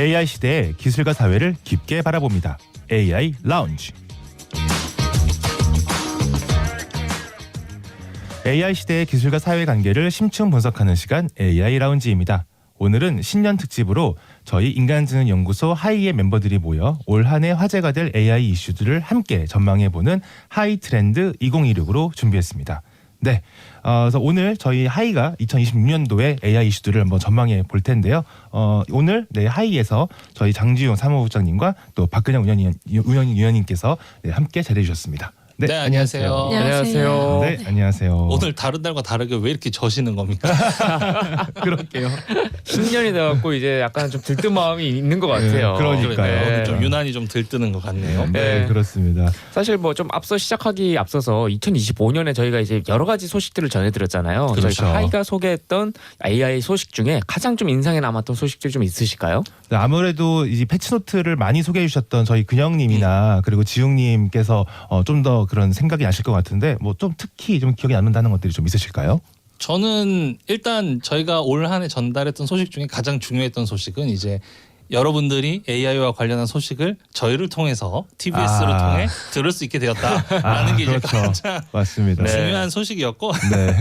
AI 시대의 기술과 사회를 깊게 바라봅니다. AI 라운지. AI 시대의 기술과 사회 관계를 심층 분석하는 시간 AI 라운지입니다. 오늘은 신년 특집으로 저희 인간지능연구소 하이의 멤버들이 모여 올 한 해 화제가 될 AI 이슈들을 함께 전망해보는 하이 트렌드 2026으로 준비했습니다. 네, 그래서 오늘 저희 하이가 2026년도에 AI 이슈들을 한번 전망해 볼 텐데요. 오늘 하이에서 저희 장지용 사무부장님과 또 박근영 위원님께서 함께 자리해 주셨습니다. 네, 안녕하세요. 안녕하세요. 네, 안녕하세요. 오늘 다른 날과 다르게 왜 이렇게 저시는 겁니까? 그럴게요. 신년이 돼갖고 이제 약간 좀 들뜬 마음이 있는 것 같아요. 그러니까요. 오늘 좀 유난히 좀 들뜨는 것 같네요. 네, 그렇습니다. 사실 뭐 좀 앞서 시작하기 앞서서 2025년에 저희가 이제 여러 가지 소식들을 전해드렸잖아요. 그렇죠. 저희가 하이가 소개했던 AI 소식 중에 가장 좀 인상에 남았던 소식들 좀 있으실까요? 네, 아무래도 이 패치노트를 많이 소개해 주셨던 저희 근영님이나 그리고 지웅님께서 좀 더 그런 생각이 나실 것 같은데 뭐 좀 특히 좀 기억에 남는다는 것들이 좀 있으실까요? 저는 일단 저희가 올 한 해 전달했던 소식 중에 가장 중요했던 소식은 이제 여러분들이 AI와 관련한 소식을 저희를 통해서 TBS를 통해 들을 수 있게 되었다라는 게 이제 그렇죠. 가장 맞습니다. 중요한 소식이었고 네.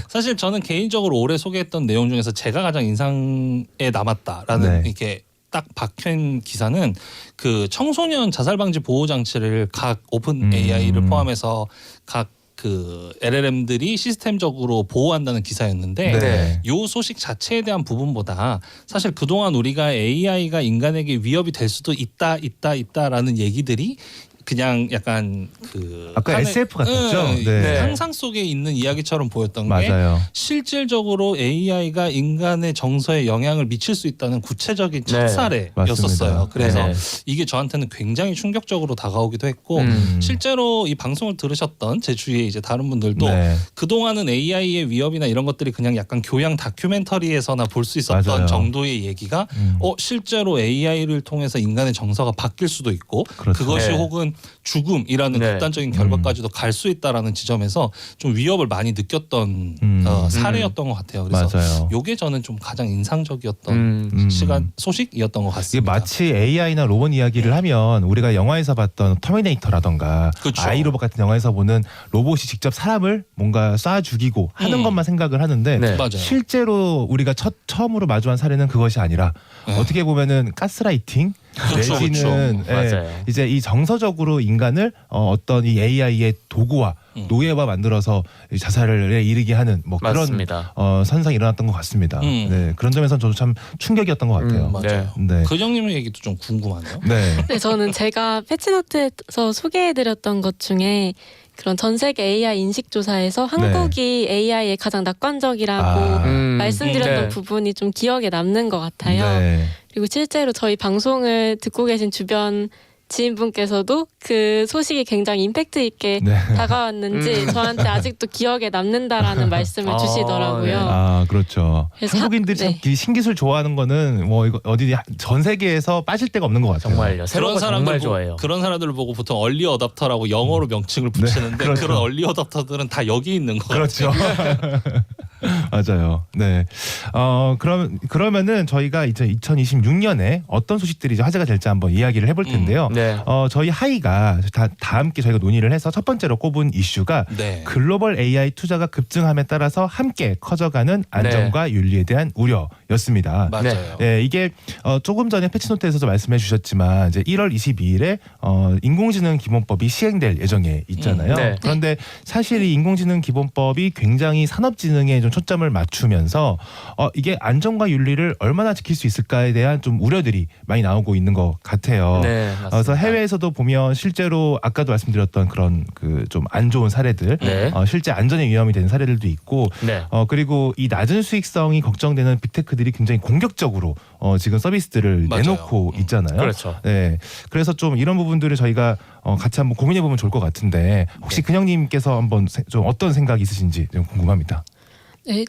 사실 저는 개인적으로 올해 소개했던 내용 중에서 제가 가장 인상에 남았다라는 네. 이렇게 딱 박힌 기사는 그 청소년 자살 방지 보호 장치를 각 오픈 AI를 포함해서 각 그 LLM들이 시스템적으로 보호한다는 기사였는데 네. 요 소식 자체에 대한 부분보다 사실 그동안 우리가 AI가 인간에게 위협이 될 수도 있다라는 얘기들이 그냥 약간 그 아까 SF 같았죠? 네. 상상 속에 있는 이야기처럼 보였던 게 맞아요. 실질적으로 AI가 인간의 정서에 영향을 미칠 수 있다는 구체적인 착사례였었어요. 맞습니다. 그래서 네. 이게 저한테는 굉장히 충격적으로 다가오기도 했고 실제로 이 방송을 들으셨던 제 주위에 이제 다른 분들도 네. 그동안은 AI의 위협이나 이런 것들이 그냥 약간 교양 다큐멘터리에서나 볼 수 있었던 맞아요. 정도의 얘기가 실제로 AI를 통해서 인간의 정서가 바뀔 수도 있고 그렇죠. 그것이 네. 혹은 죽음이라는 네. 극단적인 결과까지도 갈 수 있다라는 지점에서 좀 위협을 많이 느꼈던 사례였던 것 같아요. 그래서 맞아요. 요게 저는 좀 가장 인상적이었던 소식이었던 것 이게 같습니다. 마치 AI나 로봇 이야기를 하면 우리가 영화에서 봤던 터미네이터라던가 그렇죠. 아이로봇 같은 영화에서 보는 로봇이 직접 사람을 뭔가 쏴 죽이고 하는 것만 생각을 하는데 네. 맞아요. 실제로 우리가 처음으로 마주한 사례는 그것이 아니라 어떻게 보면은 가스라이팅 그렇죠, 내지는 그렇죠. 맞아요. 이제 이 정서적으로 인간을 어떤 이 AI의 도구와 노예와 만들어서 이 자살에 이르게 하는 뭐 맞습니다. 그런 선상이 일어났던 것 같습니다. 네, 그런 점에서 저도 참 충격이었던 것 같아요. 맞아요. 네. 근영님 얘기도 좀 궁금하네요. 네. 네, 저는 제가 패치노트에서 소개해드렸던 것 중에 그런 전 세계 AI 인식 조사에서 한국이 AI에 가장 낙관적이라고 말씀드렸던 네. 부분이 좀 기억에 남는 것 같아요. 네. 그리고 실제로 저희 방송을 듣고 계신 주변 지인분께서도 그 소식이 굉장히 임팩트 있게 네. 다가왔는지 저한테 아직도 기억에 남는다라는 말씀을 주시더라고요. 네. 아, 그렇죠. 그래서 한국인들이 참 이 신기술 좋아하는 거는 뭐 이거 어디 전 세계에서 빠질 데가 없는 것 같아요. 정말요. 새로운 거 정말 좋아해요. 그런 사람들을 보고 보통 얼리 어답터라고 영어로 명칭을 붙이는데 그렇죠. 그런 얼리 어답터들은 다 여기 있는 거 그렇죠. 맞아요. 네. 그러면은 저희가 이제 2026년에 어떤 소식들이 이제 화제가 될지 한번 이야기를 해볼 텐데요. 네. 저희 하이가 다 함께 저희가 논의를 해서 첫 번째로 꼽은 이슈가 네. 글로벌 AI 투자가 급증함에 따라서 함께 커져가는 안전과 윤리에 대한 우려였습니다. 맞아요. 네, 이게 조금 전에 패치노트에서도 말씀해 주셨지만 이제 1월 22일에 인공지능 기본법이 시행될 예정에 있잖아요. 네. 그런데 사실 이 인공지능 기본법이 굉장히 산업진흥에 좀 초점을 맞추면서 이게 안전과 윤리를 얼마나 지킬 수 있을까에 대한 좀 우려들이 많이 나오고 있는 것 같아요. 네, 맞습니다. 그래서 해외에서도 보면 실제로 아까도 말씀드렸던 그런 그 좀 안 좋은 사례들, 네. 실제 안전에 위험이 되는 사례들도 있고, 네. 그리고 이 낮은 수익성이 걱정되는 빅테크들이 굉장히 공격적으로 지금 서비스들을 맞아요. 내놓고 있잖아요. 그렇죠. 네, 그래서 좀 이런 부분들을 저희가 같이 한번 고민해 보면 좋을 것 같은데 혹시 근영님께서 한번 좀 어떤 생각이 있으신지 좀 궁금합니다. 네,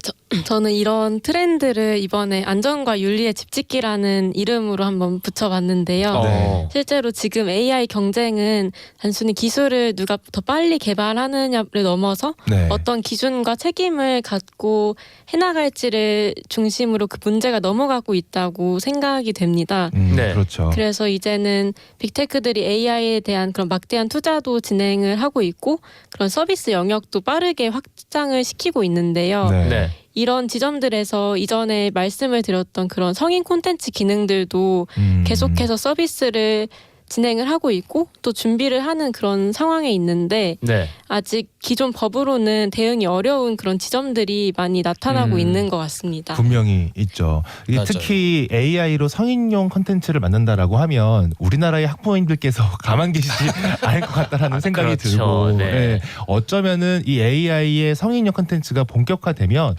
저는 이런 트렌드를 이번에 안전과 윤리의 집짓기라는 이름으로 한번 붙여봤는데요. 네. 실제로 지금 AI 경쟁은 단순히 기술을 누가 더 빨리 개발하느냐를 넘어서 네. 어떤 기준과 책임을 갖고 해나갈지를 중심으로 그 문제가 넘어가고 있다고 생각이 됩니다. 네. 그렇죠. 그래서 이제는 빅테크들이 AI에 대한 그런 막대한 투자도 진행을 하고 있고 그런 서비스 영역도 빠르게 확장을 시키고 있는데요. 네. 네. 이런 지점들에서 이전에 말씀을 드렸던 그런 성인 콘텐츠 기능들도 계속해서 서비스를 진행을 하고 있고 또 준비를 하는 그런 상황에 있는데 네. 아직 기존 법으로는 대응이 어려운 그런 지점들이 많이 나타나고 있는 것 같습니다. 분명히 있죠. 이게 맞아요. 특히 AI로 성인용 컨텐츠를 만든다라고 하면 우리나라의 학부모님들께서 가만 계시지 않을 것 같다라는 생각이 그렇죠. 들고 네. 네. 어쩌면은 이 AI의 성인용 컨텐츠가 본격화되면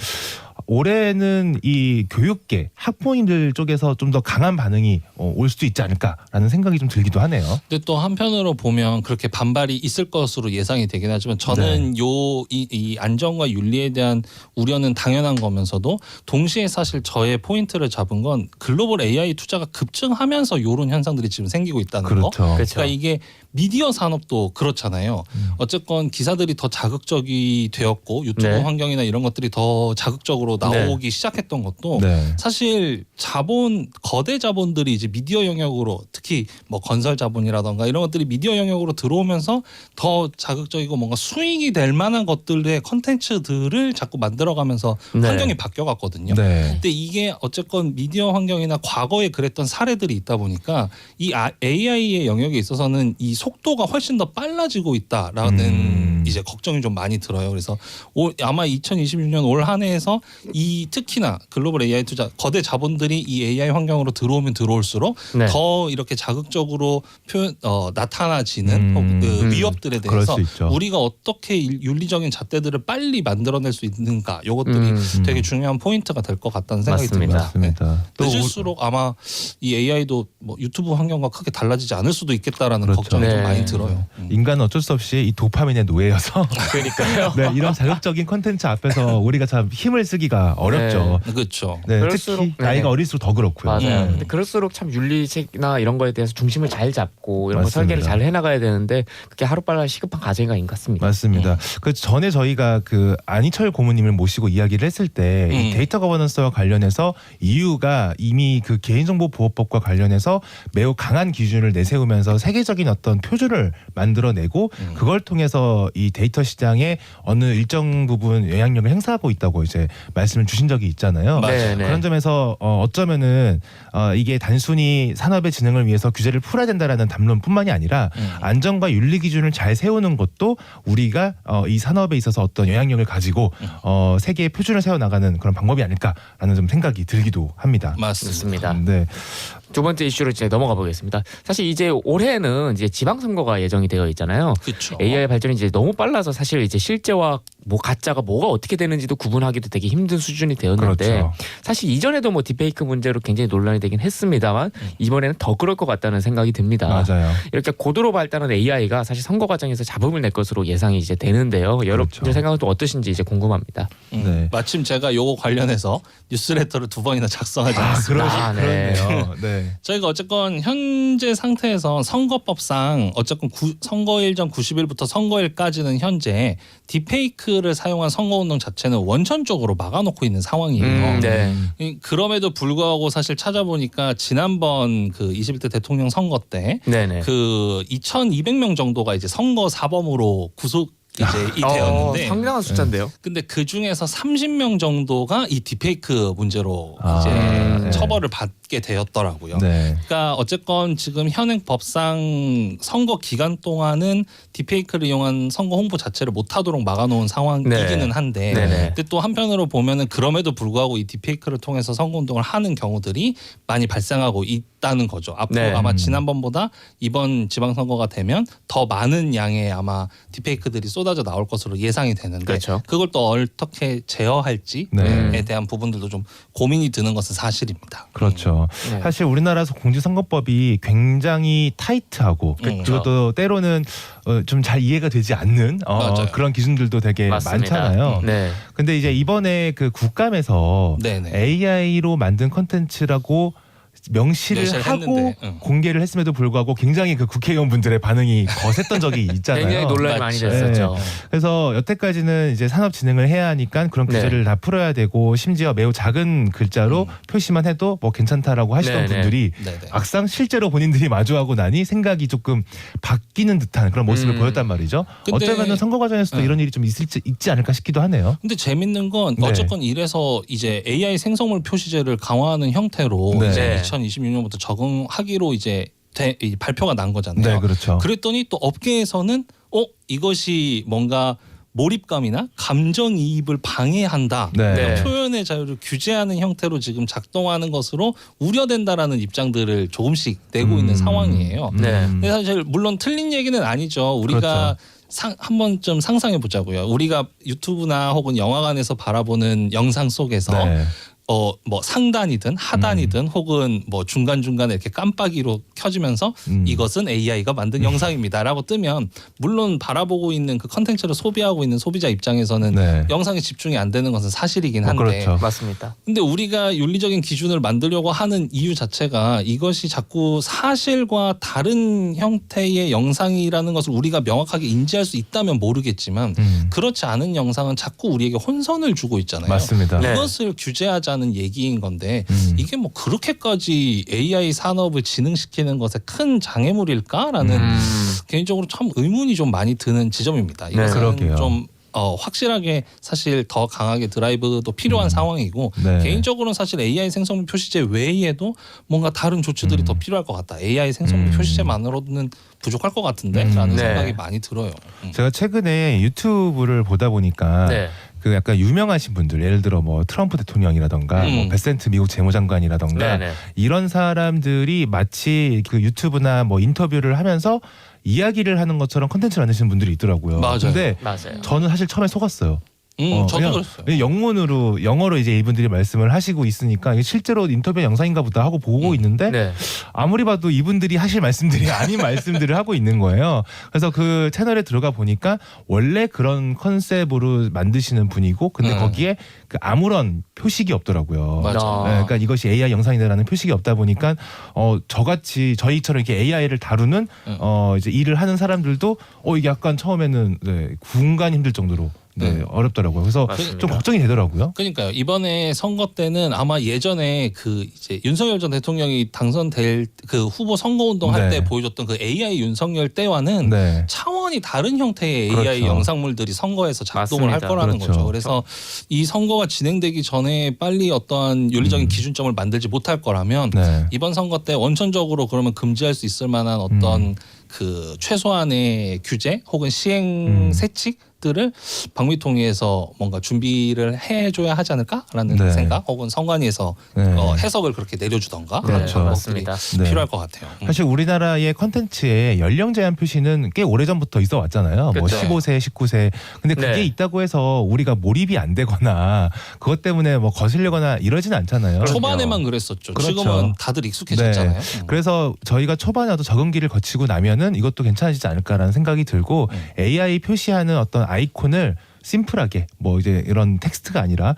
올해는 이 교육계 학부모님들 쪽에서 좀 더 강한 반응이 올 수도 있지 않을까라는 생각이 좀 들기도 하네요. 근데 또 한편으로 보면 그렇게 반발이 있을 것으로 예상이 되긴 하지만 저는 이 안전과 윤리에 대한 우려는 당연한 거면서도 동시에 사실 저의 포인트를 잡은 건 글로벌 AI 투자가 급증하면서 이런 현상들이 지금 생기고 있다는 거. 그렇죠. 그렇죠. 그러니까 이게 미디어 산업도 그렇잖아요. 어쨌건 기사들이 더 자극적이 되었고 유튜브 네. 환경이나 이런 것들이 더 자극적으로 나오기 시작했던 것도 네. 사실 거대 자본들이 이제 미디어 영역으로 특히 뭐 건설 자본이라던가 이런 것들이 미디어 영역으로 들어오면서 더 자극적이고 뭔가 수익이 될 만한 것들의 컨텐츠들을 자꾸 만들어가면서 네. 환경이 바뀌어갔거든요. 네. 근데 이게 어쨌건 미디어 환경이나 과거에 그랬던 사례들이 있다 보니까 이 AI의 영역에 있어서는 이 속도가 훨씬 더 빨라지고 있다라는 이제 걱정이 좀 많이 들어요. 그래서 아마 2026년 올 한 해에서 이 특히나 글로벌 AI 투자 거대 자본들이 이 AI 환경으로 들어오면 들어올수록 네. 더 이렇게 자극적으로 나타나지는 그 위협들에 그럴 대해서 수 있죠. 우리가 어떻게 윤리적인 잣대들을 빨리 만들어낼 수 있는가 이것들이 되게 중요한 포인트가 될 것 같다는 생각이 맞습니다. 듭니다. 맞습니다. 또 늦을수록 아마 이 AI도 뭐 유튜브 환경과 크게 달라지지 않을 수도 있겠다라는 그렇죠. 걱정이 좀 네. 많이 들어요. 인간은 어쩔 수 없이 이 도파민의 노예여서 그러니까요. 네, 이런 자극적인 콘텐츠 앞에서 우리가 참 힘을 쓰기가 어렵죠. 그렇죠. 네, 그럴수록- 특히 나이가 네. 어릴수록 더 그렇고요. 맞아요. 근데 그럴수록 참 윤리책이나 이런 거에 대해서 중심을 잘 잡고 이런 거 맞습니다. 설계를 잘 해나가야 되는데 그게 하루빨리 시급한 과제가 아닌 것 같습니다. 맞습니다. 그 전에 저희가 그 안희철 고문님을 모시고 이야기를 했을 때 이 데이터 거버넌스와 관련해서 EU가 이미 그 개인정보보호법과 관련해서 매우 강한 기준을 내세우면서 세계적인 어떤 표준을 만들어내고 그걸 통해서 이 데이터 시장에 어느 일정 부분 영향력을 행사하고 있다고 이제 말씀을 주신 적이 있잖아요. 네, 네. 그런 점에서 어쩌면은 이게 단순히 산업의 진흥을 위해서 규제를 풀어야 된다라는 담론뿐만이 아니라 안전과 윤리 기준을 잘 세우는 것도 우리가 이 산업에 있어서 어떤 영향력을 가지고 세계의 표준을 세워 나가는 그런 방법이 아닐까라는 좀 생각이 들기도 합니다. 맞습니다. 좋습니다. 네. 두 번째 이슈로 이제 넘어가 보겠습니다. 사실 이제 올해는 이제 지방선거가 예정이 되어 있잖아요. 그렇죠. AI 발전이 이제 너무 빨라서 사실 이제 실제와 뭐 가짜가 뭐가 어떻게 되는지도 구분하기도 되게 힘든 수준이 되었는데 그렇죠. 사실 이전에도 뭐 딥페이크 문제로 굉장히 논란이 되긴 했습니다만 이번에는 더 그럴 것 같다는 생각이 듭니다. 맞아요. 이렇게 고도로 발달한 AI가 사실 선거 과정에서 잡음을 낼 것으로 예상이 이제 되는데요. 여러분들 그렇죠. 생각은 또 어떠신지 이제 궁금합니다. 네. 마침 제가 요거 관련해서 뉴스레터를 2번이나 작성하지 않았습니다. 네. 그러네요. 네. 저희가 어쨌건 현재 상태에서 선거법상 어쨌건 선거일 전 90일부터 선거일까지는 현재 딥페이크를 사용한 선거운동 자체는 원천적으로 막아놓고 있는 상황이에요. 네. 그럼에도 불구하고 사실 찾아보니까 지난번 그 21대 대통령 선거 때 네네. 그 2,200명 정도가 이제 선거 사범으로 구속이 되었는데 상당한 숫자인데요. 근데 그 중에서 30명 정도가 이 딥페이크 문제로 이제 네. 처벌을 받게 되었더라고요. 네. 그러니까 어쨌건 지금 현행 법상 선거 기간 동안은 딥페이크를 이용한 선거 홍보 자체를 못하도록 막아놓은 상황이기는 한데 네네. 근데 또 한편으로 보면은 그럼에도 불구하고 이 딥페이크를 통해서 선거운동을 하는 경우들이 많이 발생하고 있다는 거죠. 앞으로 네. 아마 지난번보다 이번 지방선거가 되면 더 많은 양의 아마 딥페이크들이 쏟아져 나올 것으로 예상이 되는데 그렇죠. 그걸 또 어떻게 제어할지에 네. 대한 부분들도 좀 고민이 드는 것은 사실입니다. 그렇죠. 그렇죠. 네. 사실 우리나라에서 공직선거법이 굉장히 타이트하고 그리고 또 때로는 좀 잘 이해가 되지 않는 맞아요. 그런 기준들도 되게 맞습니다. 많잖아요. 네. 근데 이제 이번에 그 국감에서 네네. AI로 만든 콘텐츠라고 명시를 명시를 하고 했는데, 응. 공개를 했음에도 불구하고 굉장히 그 국회의원분들의 반응이 거셌던 적이 있잖아요. 굉장히 논란이 많이 맞죠. 됐었죠. 그래서 여태까지는 이제 산업 진흥을 해야 하니까 그런 네. 규제를 다 풀어야 되고 심지어 매우 작은 글자로 표시만 해도 뭐 괜찮다라고 하시던 네, 네. 분들이 네네. 막상 실제로 본인들이 마주하고 나니 생각이 조금 바뀌는 듯한 그런 모습을 보였단 말이죠. 근데- 어쩌면은 선거 과정에서도 이런 일이 좀 있지 않을까 싶기도 하네요. 근데 재밌는 건 네. 어쨌건 이래서 이제 AI 생성물 표시제를 강화하는 형태로 네. 이제 2026년부터 적응하기로 이제 이 발표가 난 거잖아요. 네, 그렇죠. 그랬더니 또 업계에서는 이것이 뭔가 몰입감이나 감정이입을 방해한다. 네. 네. 표현의 자유를 규제하는 형태로 지금 작동하는 것으로 우려된다라는 입장들을 조금씩 내고 있는 상황이에요. 네. 근데 사실 물론 틀린 얘기는 아니죠. 우리가 그렇죠. 한 번쯤 상상해 보자고요. 우리가 유튜브나 혹은 영화관에서 바라보는 영상 속에서 네. 뭐 상단이든 하단이든 혹은 뭐 중간중간에 이렇게 깜빡이로 켜지면서 이것은 AI가 만든 영상입니다라고 뜨면 물론 바라보고 있는 그 컨텐츠를 소비하고 있는 소비자 입장에서는 네. 영상에 집중이 안 되는 것은 사실이긴 한데 그렇죠. 맞습니다. 근데 우리가 윤리적인 기준을 만들려고 하는 이유 자체가 이것이 자꾸 사실과 다른 형태의 영상이라는 것을 우리가 명확하게 인지할 수 있다면 모르겠지만 그렇지 않은 영상은 자꾸 우리에게 혼선을 주고 있잖아요. 맞습니다. 네. 이것을 규제하자는 얘기인 건데 이게 뭐 그렇게까지 AI 산업을 진흥시키는 것에 큰 장애물일까라는 개인적으로 참 의문이 좀 많이 드는 지점입니다. 이것은 그러게요. 좀 확실하게 사실 더 강하게 드라이브도 필요한 상황이고 네. 개인적으로는 사실 AI 생성물 표시제 외에도 뭔가 다른 조치들이 더 필요할 것 같다. AI 생성물 표시제만으로는 부족할 것 같은데라는 네. 생각이 많이 들어요. 제가 최근에 유튜브를 보다 보니까 네. 그 약간 유명하신 분들 예를 들어 뭐 트럼프 대통령이라던가 뭐 베센트 미국 재무장관이라던가 네네. 이런 사람들이 마치 그 유튜브나 뭐 인터뷰를 하면서 이야기를 하는 것처럼 컨텐츠를 만드시는 분들이 있더라고요. 맞아요. 근데 맞아요. 저는 사실 처음에 속았어요. 저도 그냥 그랬어요. 영어로 이제 이분들이 말씀을 하시고 있으니까 이게 실제로 인터뷰 영상인가 보다 하고 보고 있는데 네. 아무리 봐도 이분들이 하실 말씀들이 아닌 말씀들을 하고 있는 거예요. 그래서 그 채널에 들어가 보니까 원래 그런 컨셉으로 만드시는 분이고 근데 거기에 그 아무런 표식이 없더라고요. 맞아요. 네, 그러니까 이것이 AI 영상이다라는 표식이 없다 보니까 저같이 저희처럼 이렇게 AI를 다루는 이제 일을 하는 사람들도 이게 약간 처음에는 구분간 힘들 정도로 어렵더라고요. 그래서 맞습니다. 좀 걱정이 되더라고요. 그러니까요. 이번에 선거 때는 아마 예전에 그 이제 윤석열 전 대통령이 당선될 그 후보 선거운동 할 때 네. 보여줬던 그 AI 윤석열 때와는 네. 차원이 다른 형태의 그렇죠. AI 영상물들이 선거에서 작동을 맞습니다. 할 거라는 그렇죠. 거죠. 그래서 이 선거가 진행되기 전에 빨리 어떠한 윤리적인 기준점을 만들지 못할 거라면 네. 이번 선거 때 원천적으로 그러면 금지할 수 있을 만한 어떤 그 최소한의 규제 혹은 시행 세칙들을 방위통위에서 뭔가 준비를 해줘야 하지 않을까라는 네. 생각 혹은 선관위에서 네. 해석을 그렇게 내려주던가 그렇죠. 그런 맞습니다. 것들이 네. 필요할 것 같아요. 사실 우리나라의 컨텐츠에 연령 제한 표시는 꽤 오래전부터 있어 왔잖아요. 뭐 그쵸. 15세, 19세. 근데 그게 네. 있다고 해서 우리가 몰입이 안 되거나 그것 때문에 뭐 거슬리거나 이러진 않잖아요. 초반에만 그랬었죠. 그렇죠. 지금은 다들 익숙해졌잖아요. 그래서 저희가 초반에 어떤 적응기를 거치고 나면은 이것도 괜찮아지지 않을까라는 생각이 들고 AI 표시하는 어떤 아이콘을 심플하게 뭐 이제 이런 텍스트가 아니라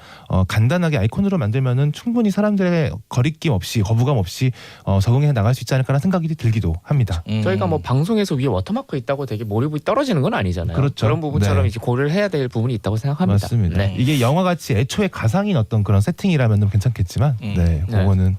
간단하게 아이콘으로 만들면은 충분히 사람들의 거리낌 없이 거부감 없이 적응해 나갈 수 있지 않을까라는 생각이 들기도 합니다. 저희가 뭐 방송에서 위에 워터마크 있다고 되게 몰입이 떨어지는 건 아니잖아요. 그렇죠. 런 부분처럼 네. 이제 고려를 해야 될 부분이 있다고 생각합니다. 맞습니다. 네. 이게 영화같이 애초에 가상인 어떤 그런 세팅이라면 괜찮겠지만 네, 그거는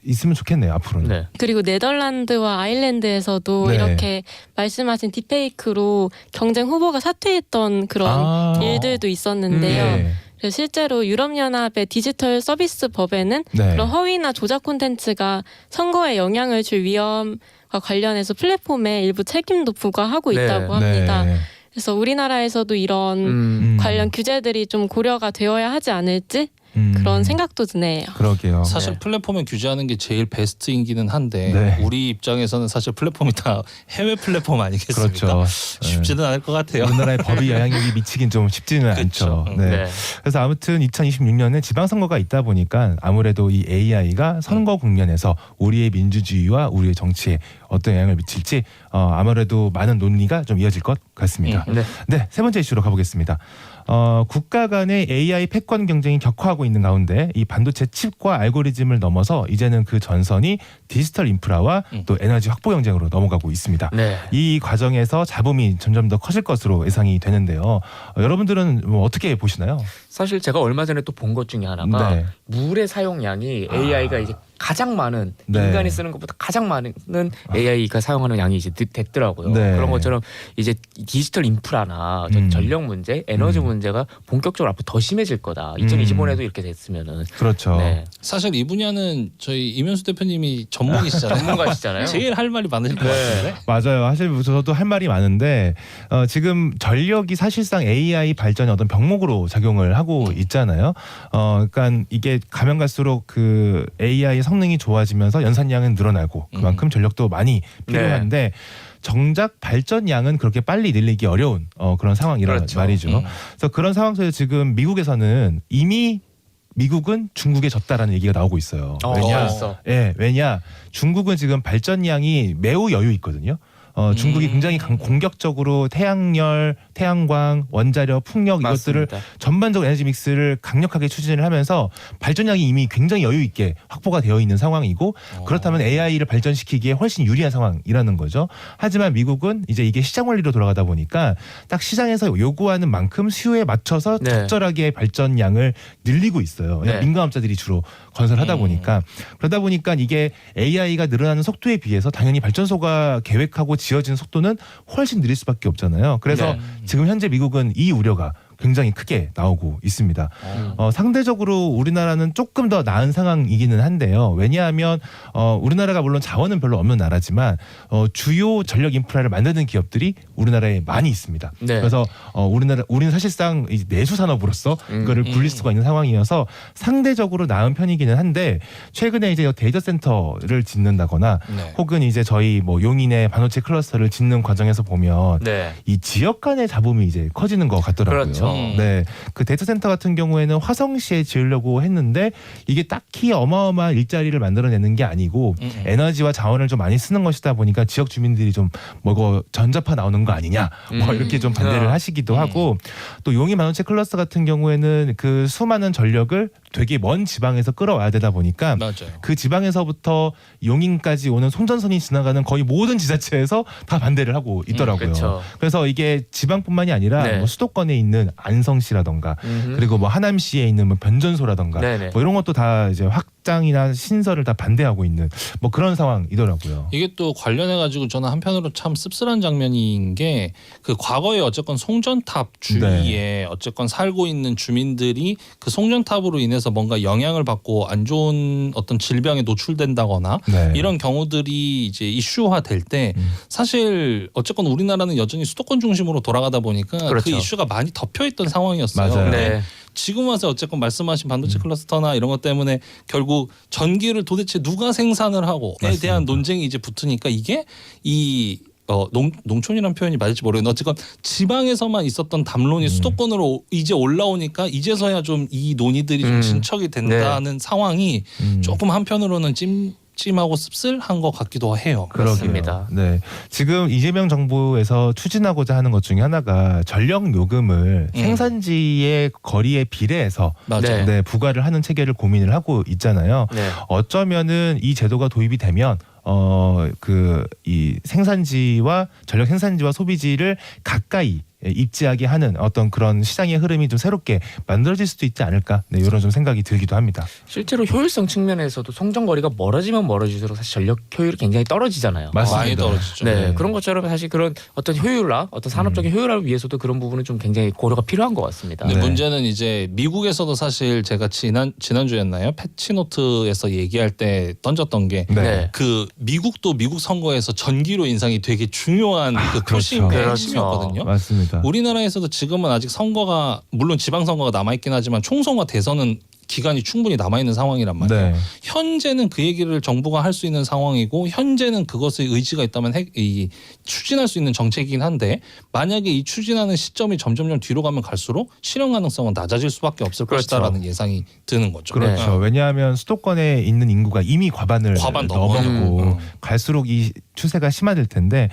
있으면 좋겠네요 앞으로는. 네. 그리고 네덜란드와 아일랜드에서도 네. 이렇게 말씀하신 딥페이크로 경쟁 후보가 사퇴했던 그런 일들도 있었는데요. 네. 그래서 실제로 유럽연합의 디지털 서비스 법에는 네. 그런 허위나 조작 콘텐츠가 선거에 영향을 줄 위험과 관련해서 플랫폼에 일부 책임도 부과하고 네. 있다고 합니다. 네. 그래서 우리나라에서도 이런 관련 규제들이 좀 고려가 되어야 하지 않을지 그런 생각도 드네요. 그러게요. 사실 네. 플랫폼에 규제하는 게 제일 베스트이기는 한데 네. 우리 입장에서는 사실 플랫폼이 다 해외 플랫폼 아니겠습니까? 그렇죠. 쉽지는 않을 것 같아요. 우리나라의 법이 영향력이 미치긴 좀 쉽지는 그렇죠. 않죠. 네. 네. 그래서 아무튼 2026년에 지방선거가 있다 보니까 아무래도 이 AI가 선거 국면에서 우리의 민주주의와 우리의 정치에 어떤 영향을 미칠지 아무래도 많은 논의가 좀 이어질 것 같습니다. 네. 네, 세 번째 이슈로 가보겠습니다. 국가 간의 AI 패권 경쟁이 격화하고 있는 가운데 이 반도체 칩과 알고리즘을 넘어서 이제는 그 전선이 디지털 인프라와 또 에너지 확보 경쟁으로 넘어가고 있습니다. 네. 이 과정에서 잡음이 점점 더 커질 것으로 예상이 되는데요. 여러분들은 뭐 어떻게 보시나요? 사실 제가 얼마 전에 또 본 것 중에 하나가 네. 물의 사용량이 AI가 이제 가장 많은 네. 인간이 쓰는 것보다 가장 많은 AI가 사용하는 양이 이제 됐더라고요. 네. 그런 것처럼 이제 디지털 인프라나 전력 문제, 에너지 문제가 본격적으로 앞으로 더 심해질 거다. 2025년에도 이렇게 됐으면은. 그렇죠. 네. 사실 이 분야는 저희 이면수 대표님이 전문이시잖아요. 전문가시잖아요. 제일 할 말이 많으실 것 네. 같은데. 맞아요. 사실 저도 할 말이 많은데 지금 전력이 사실상 AI 발전의 어떤 병목으로 작용을 하고 있잖아요. 그러니까 이게 가면 갈수록 그 AI의 성능이 좋아지면서 연산량은 늘어나고 그만큼 전력도 많이 필요한데 정작 발전량은 그렇게 빨리 늘리기 어려운 그런 상황이란 그렇죠. 말이죠. 그래서 그런 상황 속에서 지금 미국에서는 이미 미국은 중국에 졌다라는 얘기가 나오고 있어요. 왜냐? 벌써. 예, 왜냐? 중국은 지금 발전량이 매우 여유 있거든요. 중국이 굉장히 공격적으로 태양열, 태양광, 원자력, 풍력 이것들을 맞습니다. 전반적으로 에너지 믹스를 강력하게 추진을 하면서 발전량이 이미 굉장히 여유 있게 확보가 되어 있는 상황이고 그렇다면 AI를 발전시키기에 훨씬 유리한 상황이라는 거죠. 하지만 미국은 이제 이게 시장 원리로 돌아가다 보니까 딱 시장에서 요구하는 만큼 수요에 맞춰서 네. 적절하게 발전량을 늘리고 있어요. 네. 민간업자들이 주로 건설하다 보니까 그러다 보니까 이게 AI가 늘어나는 속도에 비해서 당연히 발전소가 계획하고 지어진 속도는 훨씬 느릴 수밖에 없잖아요. 그래서 네. 지금 현재 미국은 이 우려가 굉장히 크게 나오고 있습니다. 상대적으로 우리나라는 조금 더 나은 상황이기는 한데요. 왜냐하면 우리나라가 물론 자원은 별로 없는 나라지만 주요 전력 인프라를 만드는 기업들이 우리나라에 많이 있습니다. 네. 그래서 우리는 사실상 이 내수 산업으로서 그거를 굴릴 수가 있는 상황이어서 상대적으로 나은 편이기는 한데 최근에 이제 데이터 센터를 짓는다거나 네. 혹은 이제 저희 뭐 용인의 반도체 클러스터를 짓는 과정에서 보면 네. 이 지역 간의 잡음이 이제 커지는 것 같더라고요. 그렇죠. 네, 그 데이터 센터 같은 경우에는 화성시에 지으려고 했는데 이게 딱히 어마어마한 일자리를 만들어내는 게 아니고 에너지와 자원을 좀 많이 쓰는 것이다 보니까 지역 주민들이 좀 뭐 이거 전자파 나오는 거 아니냐 뭐 이렇게 좀 반대를 하시기도 하고 또 용인 반도체 클러스터 같은 경우에는 그 수많은 전력을 되게 먼 지방에서 끌어와야 되다 보니까 맞아요. 그 지방에서부터 용인까지 오는 송전선이 지나가는 거의 모든 지자체에서 다 반대를 하고 있더라고요. 그렇죠. 그래서 이게 지방뿐만이 아니라 네. 뭐 수도권에 있는 안성시라던가 그리고 뭐 하남시에 있는 뭐 변전소라던가 네네. 뭐 이런 것도 다 이제 확장이나 신설을 다 반대하고 있는 뭐 그런 상황이더라고요. 이게 또 관련해 가지고 저는 한편으로 참 씁쓸한 장면인 게 그 과거에 어쨌건 송전탑 주위에 어쨌건 살고 있는 주민들이 그 송전탑으로 인해서 뭔가 영향을 받고 안 좋은 어떤 질병에 노출된다거나 네. 이런 경우들이 이제 이슈화 될 때 사실 어쨌건 우리나라는 여전히 수도권 중심으로 돌아가다 보니까 그렇죠. 그 이슈가 많이 덮여 있던 상황이었어요. 맞아요. 근데 네. 지금 와서 어쨌건 말씀하신 반도체 클러스터나 이런 것 때문에 결국 전기를 도대체 누가 생산을 하고에 맞습니다. 대한 논쟁이 이제 붙으니까 이게 이 농촌이라는 표현이 맞을지 모르겠는데 어쨌건 지방에서만 있었던 담론이 수도권으로 이제 올라오니까 이제서야 좀 이 논의들이 좀 진척이 된다는 상황이 조금 한편으로는 찜찜하고 씁쓸한 것 같기도 해요. 그렇습니다. 네, 지금 이재명 정부에서 추진하고자 하는 것 중에 하나가 전력 요금을 생산지의 거리에 비례해서 맞아요. 네, 부과를 하는 체계를 고민을 하고 있잖아요. 네. 어쩌면은 이 제도가 도입이 되면 이 생산지와 전력 생산지와 소비지를 가까이 입지하게 하는 어떤 그런 시장의 흐름이 좀 새롭게 만들어질 수도 있지 않을까 네, 이런 좀 생각이 들기도 합니다. 실제로 효율성 측면에서도 송전거리가 멀어지면 멀어질수록 사실 전력 효율이 굉장히 떨어지잖아요. 맞습니다. 많이 떨어지죠. 네, 네. 그런 것처럼 사실 그런 어떤 효율화, 어떤 산업적인 효율화를 위해서도 그런 부분은 좀 굉장히 고려가 필요한 것 같습니다. 근데 네. 문제는 이제 미국에서도 사실 제가 지난주였나요? 패치노트에서 얘기할 때 던졌던 게 네. 그 미국도 미국 선거에서 전기료 인상이 되게 중요한 그 표심의 그렇죠. 핵심이었거든요. 맞습니다. 우리나라에서도 지금은 아직 선거가 물론 지방선거가 남아있긴 하지만 총선과 대선은 기간이 충분히 남아 있는 상황이란 말이에요. 네. 현재는 그 얘기를 정부가 할 수 있는 상황이고 현재는 그것에 의지가 있다면 추진할 수 있는 정책이긴 한데 만약에 이 추진하는 시점이 점점점 뒤로 가면 갈수록 실현 가능성은 낮아질 수밖에 없을 그렇죠. 것이다라는 예상이 드는 거죠. 그렇죠. 네. 왜냐하면 수도권에 있는 인구가 이미 과반 넘었고 넘어요. 갈수록 이 추세가 심화될 텐데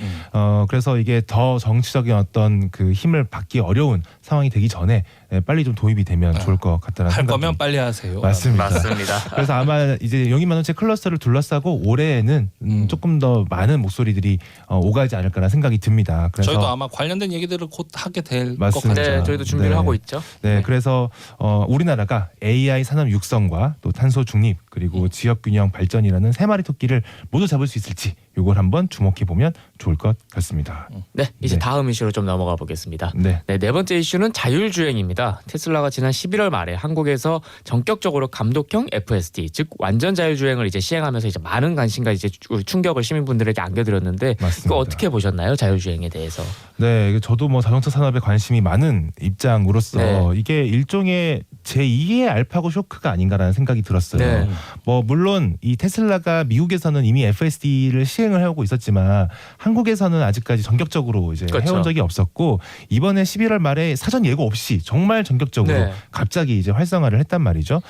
그래서 이게 더 정치적인 어떤 그 힘을 받기 어려운 상황이 되기 전에 빨리 좀 도입이 되면 좋을 것 같다는 할 생각이 거면 빨리 하세요. 맞습니다. 맞습니다. 그래서 아마 이제 영입만원체 클러스터를 둘러싸고 올해에는 조금 더 많은 목소리들이 오가지 않을까라는 생각이 듭니다. 그래서 저희도 아마 관련된 얘기들을 곧 하게 될 것 맞습니다. 같아요. 네, 저희도 준비를 네. 하고 있죠. 네, 그래서 우리나라가 AI 산업 육성과 또 탄소 중립 그리고 지역 균형 발전이라는 세 마리 토끼를 모두 잡을 수 있을지 이걸 한번 주목해 보면 좋을 것 같습니다. 네, 이제 네. 다음 이슈로 좀 넘어가 보겠습니다. 네. 네, 네 번째 이슈는 자율주행입니다. 테슬라가 지난 11월 말에 한국에서 전격적으로 감독형 FSD, 즉 완전 자율주행을 이제 시행하면서 이제 많은 관심과 이제 충격을 시민분들에게 안겨드렸는데 맞습니다. 이거 어떻게 보셨나요? 자율주행에 대해서? 네, 저도 뭐 자동차 산업에 관심이 많은 입장으로서 네. 이게 일종의 제2의 알파고 쇼크가 아닌가라는 생각이 들었어요. 네. 뭐 물론 이 테슬라가 미국에서는 이미 FSD를 시행을 해오고 있었지만 한국에서는 아직까지 전격적으로 이제 그렇죠. 해온 적이 없었고 이번에 11월 말에 사전 예고 없이 정말 전격적으로 네. 갑자기 이제 활성화를 했단 말이죠.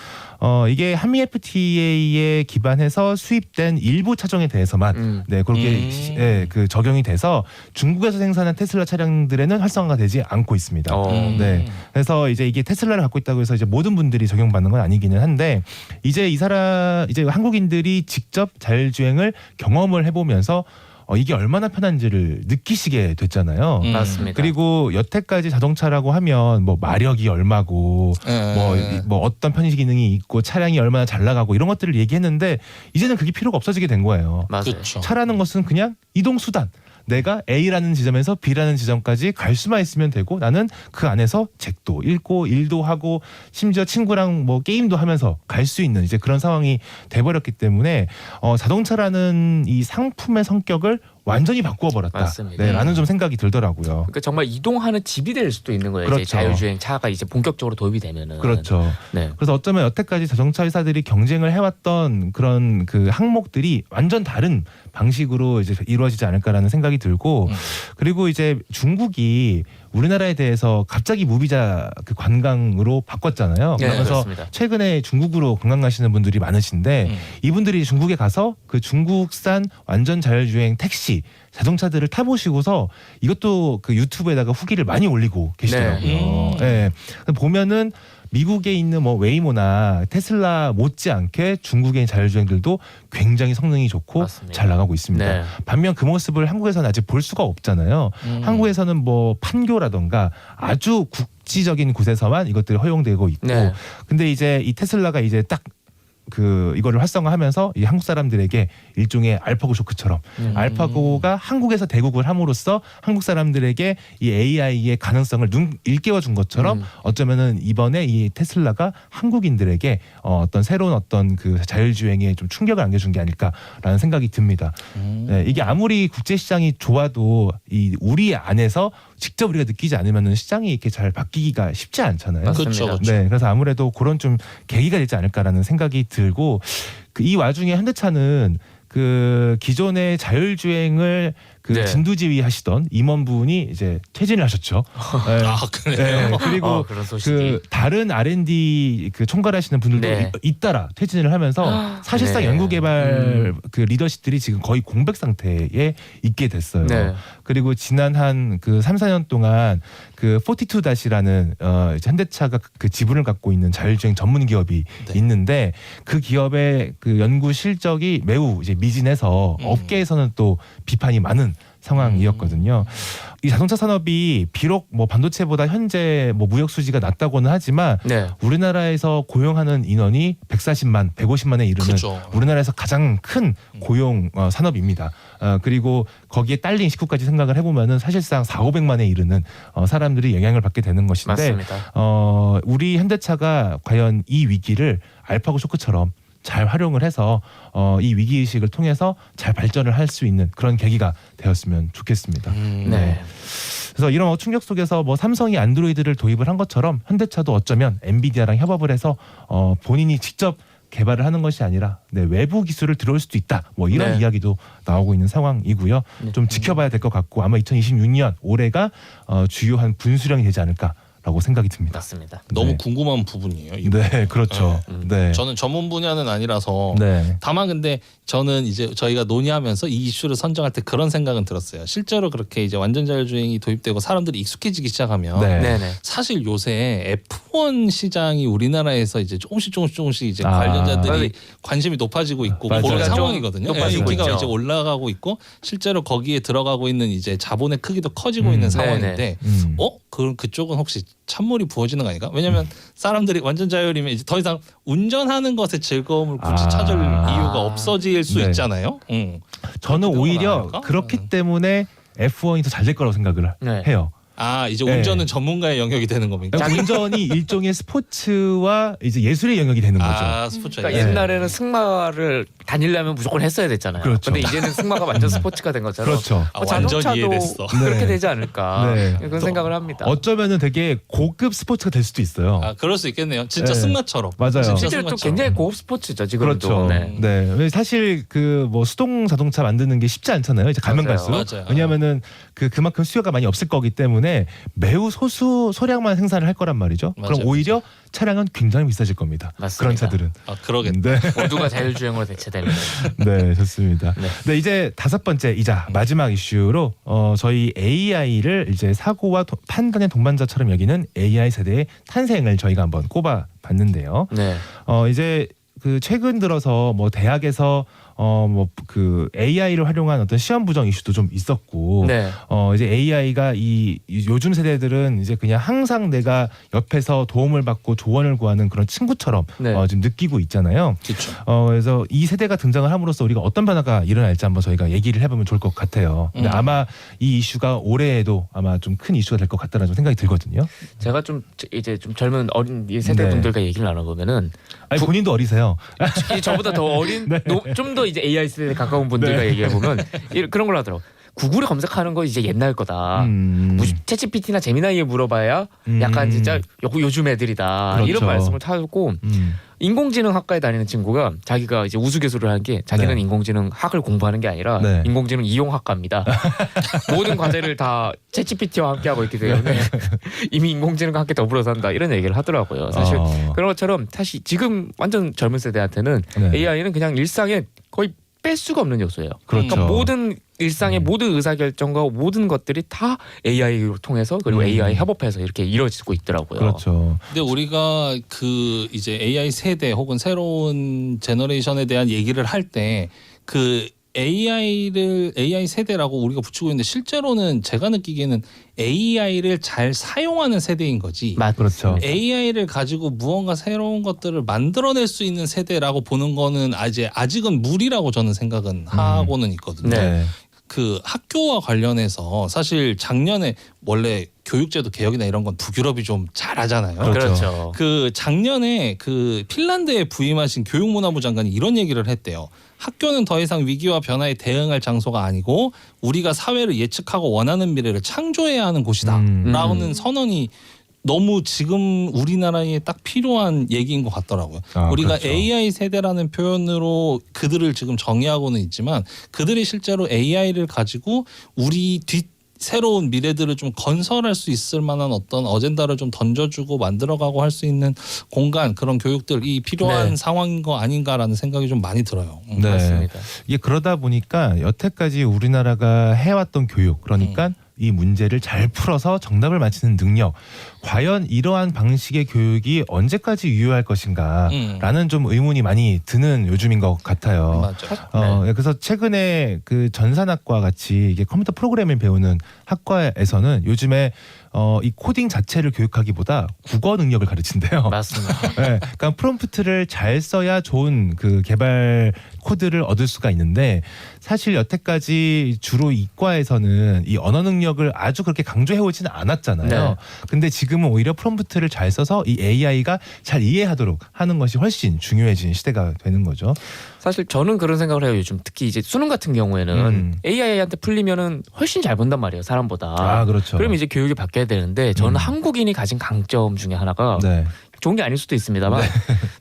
이게 한미 FTA에 기반해서 수입된 일부 차종에 대해서만 네 그렇게 그 적용이 돼서 중국에서 생산한 테슬라 차량들에는 활성화가 되지 않고 있습니다. 네, 그래서 이제 이게 테슬라를 갖고 있다고 해서 이제 모든 분들이 적용받는 건 아니기는 한데 이제 이제 한국인들이 직접 자율주행을 경험을 해보면서 이게 얼마나 편한지를 느끼시게 됐잖아요. 맞습니다. 그리고 여태까지 자동차라고 하면 뭐 마력이 얼마고 뭐 어떤 편의 기능이 있고 차량이 얼마나 잘 나가고 이런 것들을 얘기했는데 이제는 그게 필요가 없어지게 된 거예요. 맞아요. 그렇죠. 차라는 것은 그냥 이동 수단. 내가 A라는 지점에서 B라는 지점까지 갈 수만 있으면 되고 나는 그 안에서 책도 읽고 일도 하고 심지어 친구랑 뭐 게임도 하면서 갈 수 있는 이제 그런 상황이 돼버렸기 때문에 자동차라는 이 상품의 성격을 완전히 바꾸어 버렸다. 맞습니다. 네, 라는 좀 생각이 들더라고요. 그러니까 정말 이동하는 집이 될 수도 있는 거예요. 그렇죠. 이제 자율주행 차가 이제 본격적으로 도입이 되면은. 그렇죠. 네. 그래서 어쩌면 여태까지 자동차 회사들이 경쟁을 해왔던 그런 그 항목들이 완전 다른 방식으로 이제 이루어지지 않을까라는 생각이 들고 그리고 이제 중국이 우리나라에 대해서 갑자기 무비자 그 관광으로 바꿨잖아요. 네, 그러면서 그렇습니다. 최근에 중국으로 관광 가시는 분들이 많으신데 이분들이 중국에 가서 그 중국산 완전 자율주행 택시 자동차들을 타보시고서 이것도 그 유튜브에다가 후기를 많이 올리고 계시더라고요. 네. 보면은 미국에 있는 뭐 웨이모나 테슬라 못지않게 중국의 자율주행들도 굉장히 성능이 좋고 맞습니다. 잘 나가고 있습니다. 네. 반면 그 모습을 한국에서는 아직 볼 수가 없잖아요. 한국에서는 뭐 판교라던가 아주 국지적인 곳에서만 이것들이 허용되고 있고 네. 근데 이제 이 테슬라가 이제 딱 이거를 활성화하면서 이 한국 사람들에게 일종의 알파고 쇼크처럼 알파고가 한국에서 대국을 함으로써 한국 사람들에게 이 AI의 가능성을 일깨워 준 것처럼 어쩌면은 이번에 이 테슬라가 한국인들에게 어떤 새로운 어떤 그 자율주행에 좀 충격을 안겨준 게 아닐까라는 생각이 듭니다. 네, 이게 아무리 국제 시장이 좋아도 이 우리 안에서 직접 우리가 느끼지 않으면은 시장이 이렇게 잘 바뀌기가 쉽지 않잖아요. 맞습니다. 그렇죠. 그렇죠. 네, 그래서 아무래도 그런 좀 계기가 되지 않을까라는 생각이 들고 이 와중에 현대차는 그 기존의 자율주행을 그 네. 진두지휘하시던 임원분이 이제 퇴진을 하셨죠. 네. 아 그래요. 네, 그리고 그런 소식이. 그 다른 R&D 그 총괄하시는 분들도 네. 잇따라 퇴진을 하면서 사실상 네. 연구개발 그 리더십들이 지금 거의 공백 상태에 있게 됐어요. 네. 그리고 지난 한 그 3-4년 동안 그 42-라는 이제 현대차가 그 지분을 갖고 있는 자율주행 전문 기업이 네. 있는데 그 기업의 그 연구 실적이 매우 이제 미진해서 업계에서는 또 비판이 많은 상황이었거든요. 이 자동차 산업이 비록 뭐 반도체보다 현재 뭐 무역 수지가 낮다고는 하지만 네. 우리나라에서 고용하는 인원이 140만, 150만에 이르는 그죠. 우리나라에서 가장 큰 고용 산업입니다. 그리고 거기에 딸린 식구까지 생각을 해보면은 사실상 4,500만에 이르는 사람들이 영향을 받게 되는 것인데 맞습니다. 우리 현대차가 과연 이 위기를 알파고 쇼크처럼 잘 활용을 해서 이 위기 의식을 통해서 잘 발전을 할 수 있는 그런 계기가 되었으면 좋겠습니다. 네. 그래서 이런 충격 속에서 뭐 삼성이 안드로이드를 도입을 한 것처럼 현대차도 어쩌면 엔비디아랑 협업을 해서 본인이 직접 개발을 하는 것이 아니라 외부 기술을 들어올 수도 있다. 뭐 이런 네. 이야기도 나오고 있는 상황이고요. 네. 좀 지켜봐야 될 것 같고 아마 2026년 올해가 주요한 분수령이 되지 않을까라고 생각이 듭니다. 맞습니다. 너무 네. 궁금한 부분이에요. 이거. 네, 그렇죠. 네. 저는 전문 분야는 아니라서 네. 다만 근데 저는 이제 저희가 논의하면서 이 이슈를 선정할 때 그런 생각은 들었어요. 실제로 그렇게 이제 완전 자율주행이 도입되고 사람들이 익숙해지기 시작하면 네. 네네. 사실 요새 F1 시장이 우리나라에서 이제 조금씩 이제 아. 관련자들이 관심이 높아지고 있고 맞아요. 그런 좀 상황이거든요. 높아지고 인기가 있죠. 이제 올라가고 있고 실제로 거기에 들어가고 있는 이제 자본의 크기도 커지고 있는 상황인데 그쪽은 혹시 찬물이 부어지는 거 아닌가? 왜냐하면 사람들이 완전 자율이면 이제 더 이상 운전하는 것의 즐거움을 굳이 찾을 이유가 없어질 수 네. 있잖아요. 저는 그렇게 오히려 되거나 그렇기 때문에 F1이 더 잘 될 거라고 생각을 네. 해요. 아 이제 네. 운전은 전문가의 영역이 되는 겁니까? 운전이 일종의 스포츠와 이제 예술의 영역이 되는 거죠. 아 스포츠. 그러니까 네. 옛날에는 승마를 다니려면 무조건 했어야 됐잖아요. 그렇죠. 근데 이제는 승마가 완전 스포츠가 된 것처럼 그렇죠. 아, 완전 자동차도 이해됐어. 그렇게 네. 되지 않을까 네. 그런 생각을 합니다. 어쩌면은 되게 고급 스포츠가 될 수도 있어요. 아 그럴 수 있겠네요. 진짜 네. 승마처럼. 맞아요. 진짜 실제로 또 승마처럼. 굉장히 고급 스포츠죠 지금도. 그렇죠. 네. 네. 왜 사실 그 뭐 수동 자동차 만드는 게 쉽지 않잖아요. 이제 가면 맞아요. 갈수록. 맞아요. 왜냐하면은 그만큼 수요가 많이 없을 거기 때문에 매우 소수 소량만 생산을 할 거란 말이죠. 맞아요. 그럼 오히려 차량은 굉장히 비싸질 겁니다. 맞습니다. 그런 차들은. 아 그러겠네. 네. 모두가 자율주행으로 대체되는. 네, 좋습니다. 네. 네, 이제 다섯 번째이자 마지막 이슈로 저희 AI를 이제 사고와 판단의 동반자처럼 여기는 AI 세대의 탄생을 저희가 한번 꼽아 봤는데요. 네. 이제 그 최근 들어서 뭐 대학에서 뭐 그 AI를 활용한 어떤 시험 부정 이슈도 좀 있었고 네. 이제 AI가 이 요즘 세대들은 이제 그냥 항상 내가 옆에서 도움을 받고 조언을 구하는 그런 친구처럼 네. 지금 느끼고 있잖아요. 그렇죠. 그래서 이 세대가 등장을 함으로써 우리가 어떤 변화가 일어날지 한번 저희가 얘기를 해보면 좋을 것 같아요. 근데 아마 이 이슈가 올해에도 아마 좀 큰 이슈가 될 것 같다는 생각이 들거든요. 제가 좀 이제 좀 젊은 어린 이 세대 네. 분들과 얘기를 나눠보면은 아니 본인도 어리세요. 저보다 더 어린 네. 좀 더 이제 AI 세대에 가까운 분들과 네. 얘기해 보면 그런 걸 하더라고. 구글에 검색하는 거 이제 옛날 거다. 챗GPT나 제미나이에 물어봐야 약간 진짜 요즘 애들이다. 그렇죠. 이런 말씀을 하고 인공지능 학과에 다니는 친구가 자기가 이제 우스갯소리를 하는 게 자기는 네. 인공지능 학을 공부하는 게 아니라 네. 인공지능 이용 학과입니다. 모든 과제를 다 챗GPT와 함께 하고 있기 때문에 이미 인공지능과 함께 더불어 산다 이런 얘기를 하더라고요. 사실 그런 것처럼 사실 지금 완전 젊은 세대한테는 네. AI는 그냥 일상에 거의 뺄 수가 없는 요소예요. 그렇죠. 그러니까 모든 일상의 모든 의사결정과 모든 것들이 다 AI를 통해서 그리고 AI 협업해서 이렇게 이루어지고 있더라고요. 그렇죠. 근데 우리가 그 이제 AI 세대 혹은 새로운 제너레이션에 대한 얘기를 할 때 그 AI 세대라고 우리가 붙이고 있는데 실제로는 제가 느끼기에는 AI를 잘 사용하는 세대인 거지. 그렇죠. AI를 가지고 무언가 새로운 것들을 만들어낼 수 있는 세대라고 보는 거는 아직은 무리라고 저는 생각은 하고는 있거든요. 네. 그 학교와 관련해서 사실 작년에 원래 교육제도 개혁이나 이런 건 북유럽이 좀 잘하잖아요. 그렇죠. 그 작년에 그 핀란드에 부임하신 교육문화부 장관이 이런 얘기를 했대요. 학교는 더 이상 위기와 변화에 대응할 장소가 아니고 우리가 사회를 예측하고 원하는 미래를 창조해야 하는 곳이다. 라는 선언이 너무 지금 우리나라에 딱 필요한 얘기인 것 같더라고요. 우리가 그렇죠. AI 세대라는 표현으로 그들을 지금 정의하고는 있지만 그들이 실제로 AI를 가지고 우리 새로운 미래들을 좀 건설할 수 있을 만한 어떤 어젠다를 좀 던져주고 만들어가고 할 수 있는 공간 그런 교육들이 필요한 네. 상황인 거 아닌가라는 생각이 좀 많이 들어요. 네. 맞습니다. 이게 그러다 보니까 여태까지 우리나라가 해왔던 교육 그러니까 이 문제를 잘 풀어서 정답을 맞히는 능력 과연 이러한 방식의 교육이 언제까지 유효할 것인가라는 좀 의문이 많이 드는 요즘인 것 같아요. 맞아요. 그래서 최근에 그 전산학과 같이 이게 컴퓨터 프로그래밍을 배우는 학과에서는 요즘에 이 코딩 자체를 교육하기보다 국어 능력을 가르친대요. 맞습니다. 네, 그러니까 프롬프트를 잘 써야 좋은 그 개발 코드를 얻을 수가 있는데 사실 여태까지 주로 이과에서는 이 언어 능력을 아주 그렇게 강조해오지는 않았잖아요. 네. 근데 지금은 오히려 프롬프트를 잘 써서 이 AI가 잘 이해하도록 하는 것이 훨씬 중요해진 시대가 되는 거죠. 사실 저는 그런 생각을 해요. 요즘 특히 이제 수능 같은 경우에는 AI한테 풀리면은 훨씬 잘 본단 말이에요. 사람보다. 아, 그렇죠. 그럼 이제 교육이 바뀌어야 되는데 저는 한국인이 가진 강점 중에 하나가 네. 좋은 게 아닐 수도 있습니다만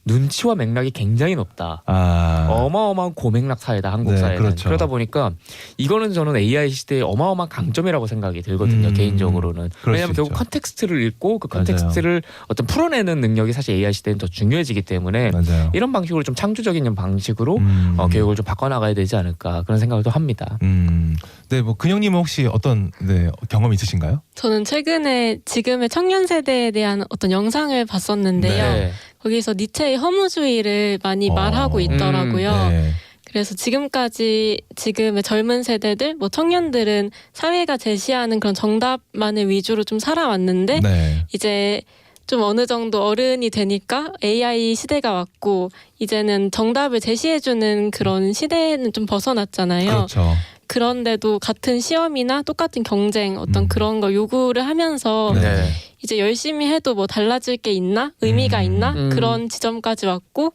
눈치와 맥락이 굉장히 높다. 아, 어마어마한 고맥락 사회다 한국 네, 사회는. 그렇죠. 그러다 보니까 이거는 저는 AI 시대의 어마어마한 강점이라고 생각이 들거든요. 개인적으로는. 그럴 왜냐하면 수 결국 있죠. 컨텍스트를 읽고 그 맞아요. 컨텍스트를 어떤 풀어내는 능력이 사실 AI 시대는 더 중요해지기 때문에 맞아요. 이런 방식으로 좀 창조적인 방식으로 교육을 좀 바꿔나가야 되지 않을까 그런 생각을 또 합니다. 네, 뭐 근영님은 혹시 어떤 경험 있으신가요? 저는 최근에 지금의 청년 세대에 대한 어떤 영상을 봤었는데요. 네. 거기서 니체의 허무주의를 많이 말하고 있더라고요. 네. 그래서 지금의 젊은 세대들, 뭐 청년들은 사회가 제시하는 그런 정답만을 위주로 좀 살아왔는데 네. 이제 좀 어느 정도 어른이 되니까 AI 시대가 왔고 이제는 정답을 제시해주는 그런 시대는 좀 벗어났잖아요. 그렇죠. 그런데도 같은 시험이나 똑같은 경쟁 어떤 그런 걸 요구를 하면서 네. 이제 열심히 해도 뭐 달라질 게 있나? 의미가 있나? 그런 지점까지 왔고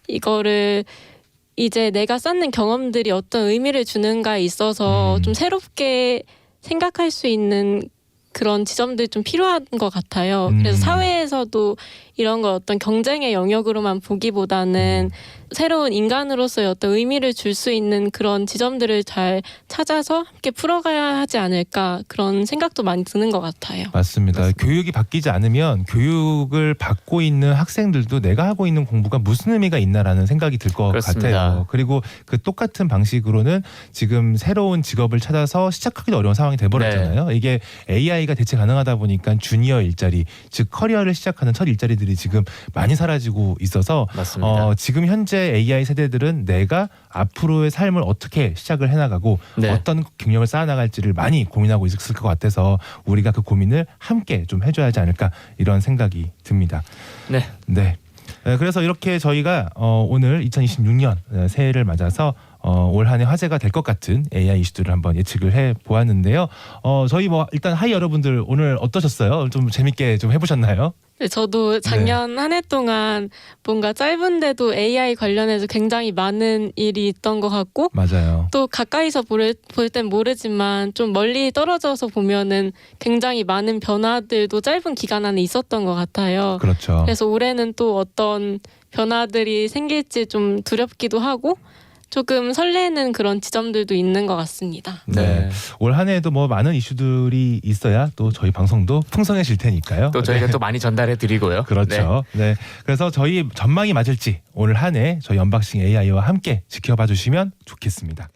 이거를 이제 내가 쌓는 경험들이 어떤 의미를 주는가에 있어서 좀 새롭게 생각할 수 있는 그런 지점들이 좀 필요한 것 같아요. 그래서 사회에서도 이런 걸 어떤 경쟁의 영역으로만 보기보다는 새로운 인간으로서의 어떤 의미를 줄 수 있는 그런 지점들을 잘 찾아서 함께 풀어가야 하지 않을까 그런 생각도 많이 드는 것 같아요. 맞습니다. 교육이 바뀌지 않으면 교육을 받고 있는 학생들도 내가 하고 있는 공부가 무슨 의미가 있나라는 생각이 들 것 그렇습니다. 같아요. 그리고 그 똑같은 방식으로는 지금 새로운 직업을 찾아서 시작하기도 어려운 상황이 돼버렸잖아요. 이게 AI가 대체 가능하다 보니까 주니어 일자리, 즉 커리어를 시작하는 첫 일자리들이 지금 많이 사라지고 있어서 맞습니다. 지금 현재 AI 세대들은 내가 앞으로의 삶을 어떻게 시작을 해나가고 네. 어떤 경력을 쌓아나갈지를 많이 고민하고 있을 것 같아서 우리가 그 고민을 함께 좀 해줘야 하지 않을까 이런 생각이 듭니다. 네. 네. 그래서 이렇게 저희가 오늘 2026년 새해를 맞아서 올 한 해 화제가 될 것 같은 AI 이슈들을 한번 예측을 해 보았는데요. 저희 뭐 일단 하이 여러분들 오늘 어떠셨어요? 좀 재밌게 좀 해보셨나요? 네, 저도 작년 한 해 동안 뭔가 짧은데도 AI 관련해서 굉장히 많은 일이 있던 것 같고 맞아요. 또 가까이서 볼 땐 모르지만 좀 멀리 떨어져서 보면은 굉장히 많은 변화들도 짧은 기간 안에 있었던 것 같아요. 그렇죠. 그래서 올해는 또 어떤 변화들이 생길지 좀 두렵기도 하고 조금 설레는 그런 지점들도 있는 것 같습니다. 네. 올 한 해에도 뭐 많은 이슈들이 있어야 또 저희 방송도 풍성해질 테니까요. 또 저희가 또 많이 전달해 드리고요. 그렇죠. 네. 그래서 저희 전망이 맞을지 오늘 한 해 저희 언박싱 AI와 함께 지켜봐 주시면 좋겠습니다.